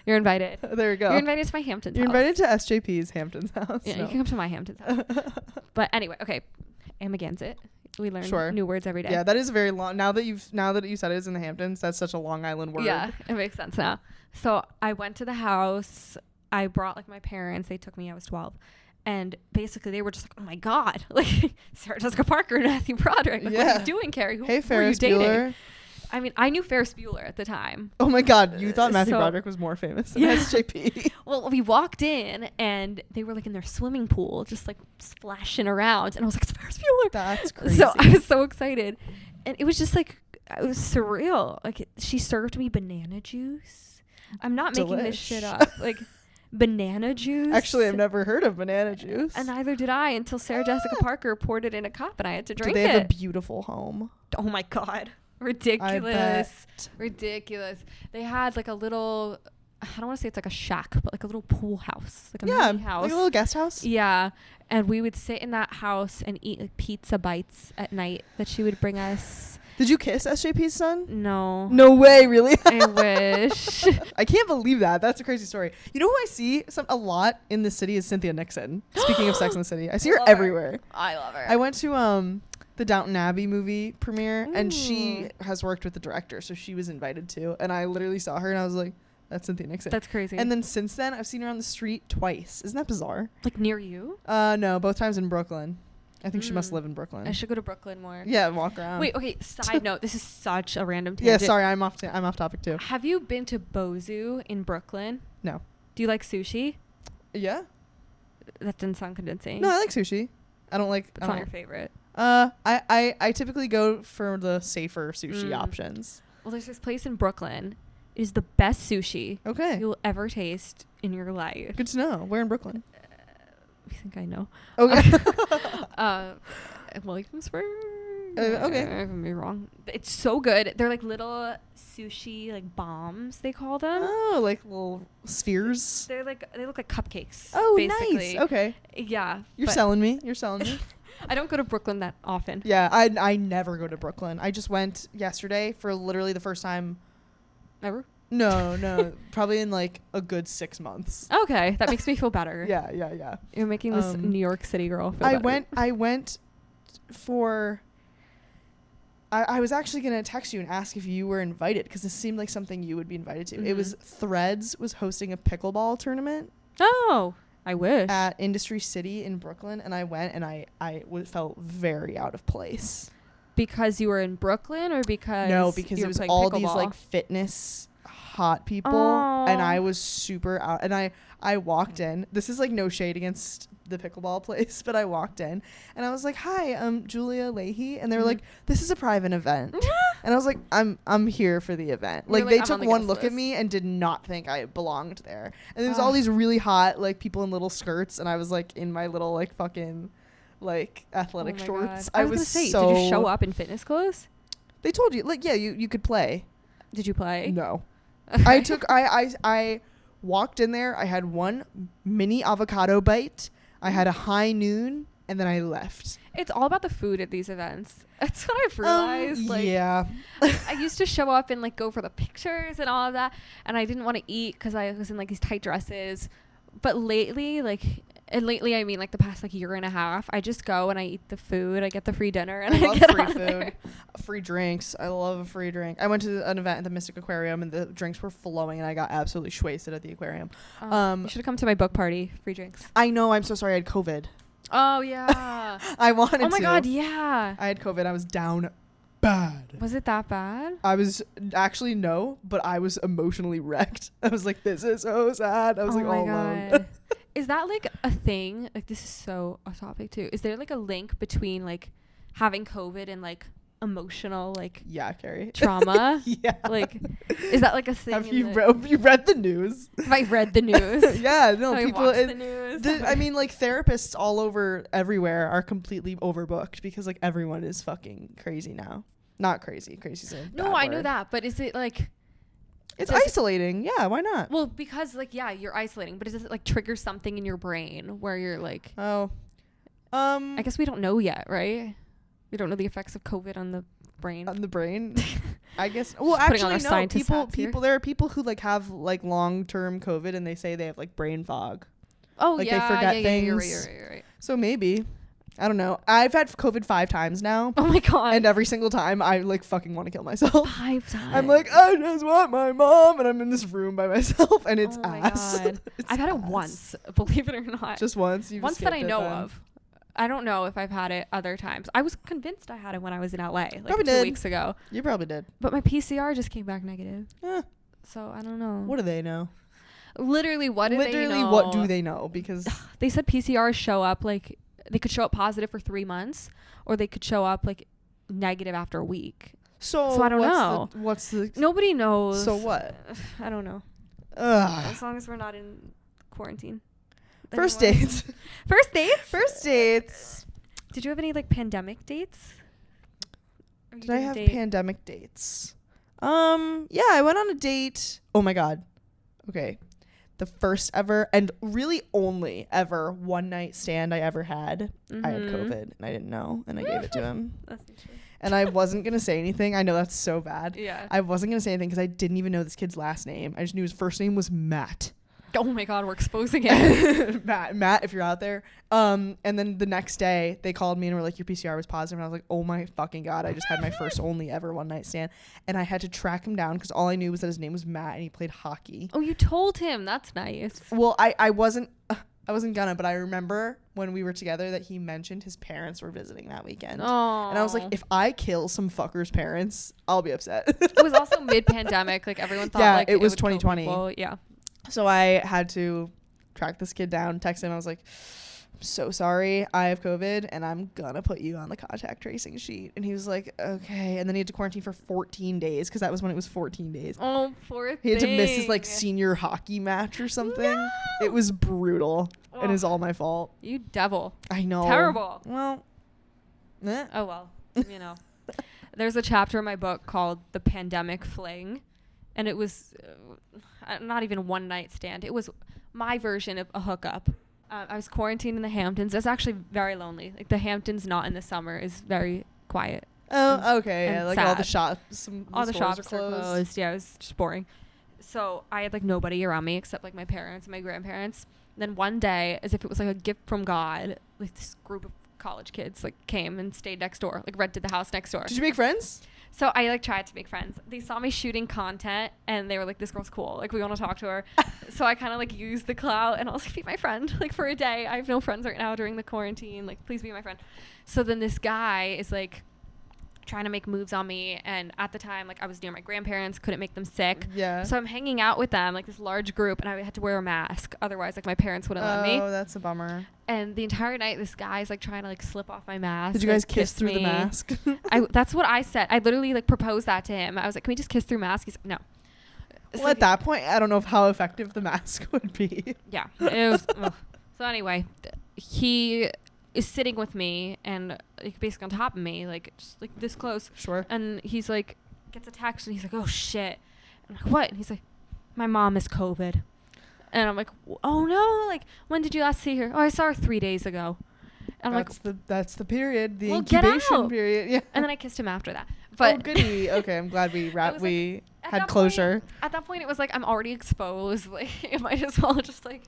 D: You're invited.
C: There you go.
D: You're invited to my Hamptons
C: You're
D: house.
C: invited to SJP's Hamptons house.
D: Yeah,
C: No.
D: you can come to my Hamptons house. But anyway, okay. Amagansett. We learn
C: Sure.
D: new words every day.
C: Yeah, that is very long. Now that you said it's in the Hamptons, that's such a Long Island word.
D: Yeah, it makes sense now. So I went to the house. I brought like my parents. They took me. I was 12. And basically they were just like, oh my God, like Sarah Jessica Parker and Matthew Broderick. Like, what are
C: Yeah.
D: you doing, Carrie?
C: Hey,
D: who are you
C: Ferris
D: dating?
C: Bueller.
D: I mean, I knew Ferris Bueller at the time.
C: Oh my God, you thought Matthew
D: So-
C: Broderick was more famous than
D: Yeah.
C: SJP.
D: Well, we walked in and they were like in their swimming pool, just like splashing around. And I was like, it's Ferris Bueller.
C: That's crazy.
D: So I was so excited. And it was just like, it was surreal. Like she served me banana juice. I'm not making this shit
C: Delish.
D: up. Like banana juice.
C: Actually, I've never heard of banana juice.
D: And neither did I until Sarah Jessica Parker poured it in a cup and I had to
C: Do
D: drink
C: they have a
D: it.
C: beautiful home?
D: Oh my God.
C: I
D: Ridiculous.
C: bet.
D: Ridiculous. They had like a little, I don't want to say it's like a shack, but like a little pool house. Like a
C: Yeah,
D: mini house.
C: like a little guest house.
D: Yeah. And we would sit in that house and eat like pizza bites at night that she would bring us.
C: Did you kiss SJP's son?
D: No.
C: No way, really?
D: I wish.
C: I can't believe that. That's a crazy story. You know who I see a lot in the city is Cynthia Nixon. Speaking of Sex and the City, I see her
D: Love her.
C: everywhere.
D: I love her.
C: I went to the Downton Abbey movie premiere, and she
D: Ooh.
C: has worked with the director, so she was invited too. And I literally saw her, and I was like, "That's Cynthia Nixon."
D: That's crazy.
C: And then since then, I've seen her on the street twice. Isn't that bizarre?
D: like near you?
C: No, both times in Brooklyn. I think she must
D: Mm.
C: live in Brooklyn.
D: I should go to Brooklyn more.
C: Yeah, walk around.
D: Wait, okay, side note. This is such a random
C: Yeah,
D: tangent.
C: sorry, I'm off topic too.
D: Have you been to Bozu in Brooklyn?
C: No.
D: Do you like sushi?
C: Yeah.
D: That didn't sound convincing.
C: No, I like sushi. I don't like.
D: It's
C: I
D: not
C: don't-
D: your favorite.
C: I typically go for the safer sushi options.
D: Well, there's this place in Brooklyn. It is the best sushi
C: Okay.
D: you'll ever taste in your life.
C: Good to know. Where in Brooklyn?
D: I think I know.
C: Okay.
D: Williamsburg.
C: Okay.
D: I could be wrong. It's so good. They're like little sushi like bombs. They call them.
C: Oh, like little spheres.
D: They're like they look like cupcakes.
C: Oh,
D: basically.
C: nice. Okay.
D: Yeah.
C: You're
D: but
C: selling me. You're selling me.
D: I don't go to Brooklyn that often.
C: Yeah, I never go to Brooklyn. I just went yesterday for literally the first time.
D: Never.
C: No, probably in like a good 6 months.
D: Okay, that makes me feel better.
C: Yeah.
D: You're making this New York City girl feel
C: I
D: better.
C: went for. I was actually gonna text you and ask if you were invited because this seemed like something you would be invited to. It was Threads was hosting a pickleball tournament
D: Oh, I wish.
C: at Industry City in Brooklyn, and I went and I felt very out of place.
D: Because you were in Brooklyn, or because
C: No, because
D: you
C: it
D: were
C: was
D: playing
C: all these
D: pickleball?
C: like fitness hot people,
D: Aw.
C: and I was super out. And I walked in. This is like no shade against the pickleball place, but I walked in and I was like, "Hi, I'm Julia Leahy," and they were like, "This is a private event," and I was like, "I'm here for the event."
D: You're
C: Like
D: like,
C: they
D: "I'm
C: took
D: on the
C: one
D: guest
C: look at
D: list."
C: me and did not think I belonged there. And there was
D: Ugh.
C: all these really hot like people in little skirts, and I was like in my little like fucking like athletic
D: Oh my
C: shorts.
D: God. I was gonna say,
C: so.
D: did you show up in fitness clothes?
C: They told you like you could play.
D: Did you play?
C: No.
D: Okay.
C: I walked in there. I had one mini avocado bite. I had a high noon, and then I left.
D: It's all about the food at these events. That's what I've realized.
C: Yeah.
D: I used to show up and like go for the pictures and all of that, and I didn't want to eat because I was in like these tight dresses. But lately, I mean like the past like year and a half, I just go and I eat the food. I get the free dinner and I
C: love
D: get
C: free
D: out of
C: food,
D: there.
C: free drinks. I love a free drink. I went to an event at the Mystic Aquarium and the drinks were flowing, and I got absolutely wasted at the aquarium.
D: You should have come to my book party. Free drinks.
C: I know. I'm so sorry. I had COVID.
D: Oh yeah.
C: I wanted to.
D: Oh my god, yeah.
C: I had COVID. I was down bad.
D: Was it that bad?
C: I was actually no, but I was emotionally wrecked. I was like, this is so sad. I was like all alone.
D: Is that like a thing? Like, this is so off topic too. Is there like a link between like having COVID and like emotional like
C: Yeah, Carrie.
D: trauma?
C: Yeah.
D: Like, is that like a thing?
C: Have you read the news?
D: Have I read the news?
C: Yeah, no,
D: Have I
C: people.
D: watched the news?
C: I mean, like therapists all over everywhere are completely overbooked because like everyone is fucking crazy now. Not crazy. Crazy's a bad
D: No, I know
C: word.
D: that, but is it like?
C: It's
D: does it-
C: isolating. Yeah, why not?
D: Well, because like yeah, you're isolating, but does it like trigger something in your brain where you're like?
C: Oh,
D: I guess we don't know yet, right? We don't know the effects of COVID on the brain.
C: on the brain. I guess. Well,
D: Just putting on
C: actually,
D: our
C: no.
D: scientist hats here.
C: There are people who like have like long-term COVID and they say they have like brain fog.
D: Oh
C: Like, they
D: yeah,
C: forget
D: yeah, you're right,
C: things.
D: you're right.
C: So maybe. I don't know. I've had COVID 5 times now.
D: Oh my god.
C: And every single time I like fucking want to kill myself.
D: 5 times.
C: I'm like, I just want my mom, and I'm in this room by myself, and it's
D: oh my
C: ass.
D: god.
C: It's
D: I've had it
C: ass.
D: once, believe it or not.
C: Just once. You've
D: once that I
C: escaped it
D: know
C: then.
D: of. I don't know if I've had it other times. I was convinced I had it when I was in LA, like
C: Probably
D: 2
C: did.
D: weeks ago.
C: You probably did.
D: But my PCR just came back negative.
C: Eh,
D: So I don't know.
C: what do they know?
D: Literally, what do they
C: Literally,
D: know?
C: what do they know? Because
D: They said PCRs show up like they could show up positive for 3 months, or they could show up like negative after a week.
C: so
D: I don't
C: what's
D: know.
C: What's the
D: Nobody knows.
C: So what?
D: I don't know.
C: Ugh.
D: As long as we're not in quarantine.
C: First
D: Anyway.
C: dates.
D: First dates?
C: First dates.
D: Did you have any like pandemic dates? Or you
C: Did I
D: didn't
C: have
D: date?
C: pandemic dates? Yeah, I went on a date. Oh my god. Okay. The first ever and really only ever one night stand I ever had. I had
D: Mhm.
C: COVID and I didn't know, and I gave it to him.
D: That's not true.
C: And I wasn't gonna say anything. I know that's so bad.
D: Yeah.
C: I wasn't gonna say anything because I didn't even know this kid's last name. I just knew his first name was Matt.
D: Oh my god, we're exposing it.
C: Matt, if you're out there. And then the next day they called me and were like, your PCR was positive. And I was like, oh my fucking god, I just had my first only ever one night stand. And I had to track him down because all I knew was that his name was Matt and he played hockey.
D: Oh, you told him. That's nice.
C: Well, I wasn't gonna, but I remember when we were together that he mentioned his parents were visiting that weekend.
D: Oh.
C: And I was like, if I kill some fucker's parents, I'll be upset.
D: It was also mid-pandemic. Like everyone thought
C: Yeah,
D: like
C: it was
D: would kill
C: 2020.
D: people. Yeah.
C: So I had to track this kid down, text him. I was like, I'm so sorry. I have COVID and I'm gonna put you on the contact tracing sheet. And he was like, okay. And then he had to quarantine for 14 days because that was when it was 14 days.
D: Oh, poor
C: He had to miss his like
D: thing.
C: senior hockey match or something.
D: No.
C: It was brutal and it's
D: Ugh.
C: all my fault.
D: You devil.
C: I know.
D: Terrible.
C: Well, eh.
D: Oh well, you know. There's a chapter in my book called "The Pandemic Fling," and it was not even one night stand. It was my version of a hookup. I was quarantined in the Hamptons. It's actually very lonely. Like the Hamptons, not in the summer, is very quiet.
C: Oh, okay.
D: and
C: Yeah, like all the
D: sad.
C: shops.
D: All the
C: stores
D: shops are closed. Yeah, it was just boring. So I had like nobody around me except like my parents and my grandparents. And then one day, as if it was like a gift from God, like this group of college kids like came and stayed next door, like rented the house next door.
C: Did you make friends?
D: So I like tried to make friends. They saw me shooting content and they were like, this girl's cool. Like we want to talk to her. So I kind of like used the clout and I was like, be my friend. Like for a day, I have no friends right now during the quarantine. Like please be my friend. So then this guy is like trying to make moves on me. And at the time, like I was near my grandparents, couldn't make them sick.
C: Yeah.
D: So I'm hanging out with them, like this large group, and I had to wear a mask. Otherwise, like my parents wouldn't let me.
C: Oh, that's a bummer.
D: And the entire night, this guy's like trying to like slip off my mask.
C: Did you guys
D: like,
C: kiss through the
D: me.
C: mask?
D: That's what I said. I literally like proposed that to him. I was like, can we just kiss through mask? He's like, no.
C: Well, at that point, I don't know how effective the mask would be.
D: Yeah. It was. Ugh. So anyway, he is sitting with me and like basically on top of me, like just like this close.
C: Sure.
D: And he's like gets a text and he's like, oh shit. I'm like, what? And he's like, my mom is COVID. And I'm like, oh no, like, when did you last see her? Oh, I saw her 3 days ago. And I'm
C: that's the period, the
D: well, get
C: incubation
D: out.
C: period. Yeah.
D: And then I kissed him after that. But
C: oh, goody. Okay, I'm glad we had
D: at
C: closure.
D: At that point, it was like, I'm already exposed. Like, I might as well just like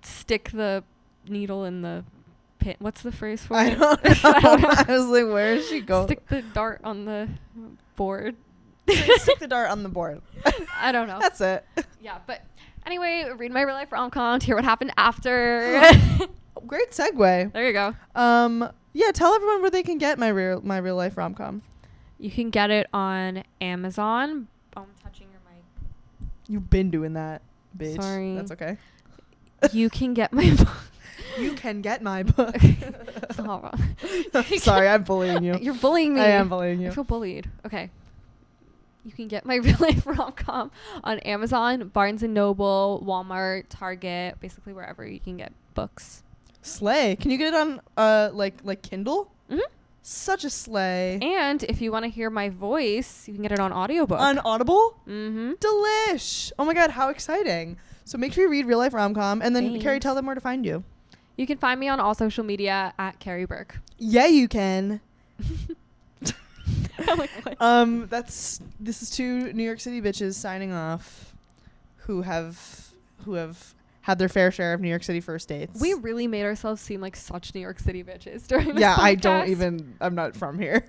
D: stick the needle in the pit. What's the phrase for
C: I
D: it?
C: don't know. I was like, where is she going?
D: Stick the dart on the board.
C: Stick the dart on the board.
D: I don't know.
C: That's it.
D: Yeah, but anyway, read my real life rom-com to hear what happened after.
C: Great segue.
D: There you go.
C: Yeah, tell everyone where they can get my real life rom-com.
D: You can get it on Amazon. Oh, I'm touching your mic.
C: You've been doing that, bitch.
D: Sorry.
C: That's okay.
D: You can get my book.
C: You can get my book.
D: It's all wrong.
C: Sorry, I'm bullying you.
D: You're bullying me.
C: I am bullying you.
D: I feel bullied. Okay. You can get my real life rom-com on Amazon, Barnes & Noble, Walmart, Target, basically wherever you can get books.
C: Slay. Can you get it on like Kindle?
D: Mm-hmm.
C: Such a slay.
D: And if you want to hear my voice, you can get it on audiobook.
C: On Audible?
D: Mm-hmm.
C: Delish. Oh my god, how exciting. So make sure you read real life rom-com, and then
D: Thanks.
C: Carrie, tell them where to find you.
D: You can find me on all social media at Carrie Berk.
C: Yeah, you can.
D: I'm like, what?
C: This is two New York City bitches signing off who have had their fair share of New York City first dates.
D: We really made ourselves seem like such New York City bitches during this
C: Yeah,
D: podcast.
C: I'm not from here.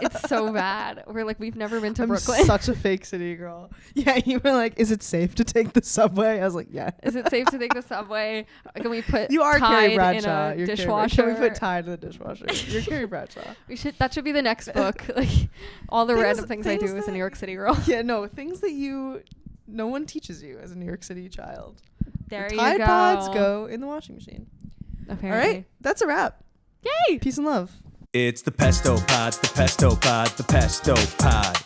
D: It's so bad. We're like, we've never been to
C: I'm
D: Brooklyn.
C: such a fake city girl. Yeah, you were like, is it safe to take the subway? I was like, yeah.
D: Is it safe to take the subway? Can we put
C: You are Carrie
D: Tide
C: Bradshaw.
D: in a
C: You're
D: dishwasher?
C: Can we put Tide in the dishwasher? You're Carrie Bradshaw.
D: That should be the next book. Like all the random things I do
C: things
D: as a
C: that-
D: New York City girl.
C: Yeah, no, things that no one teaches you as a New York City child.
D: There
C: the
D: you
C: Tide
D: go.
C: Pods go in the washing machine.
D: Apparently.
C: All right, that's a wrap.
D: Yay!
C: Peace and love.
A: It's the Pesto Pod, the Pesto Pod, the Pesto Pod.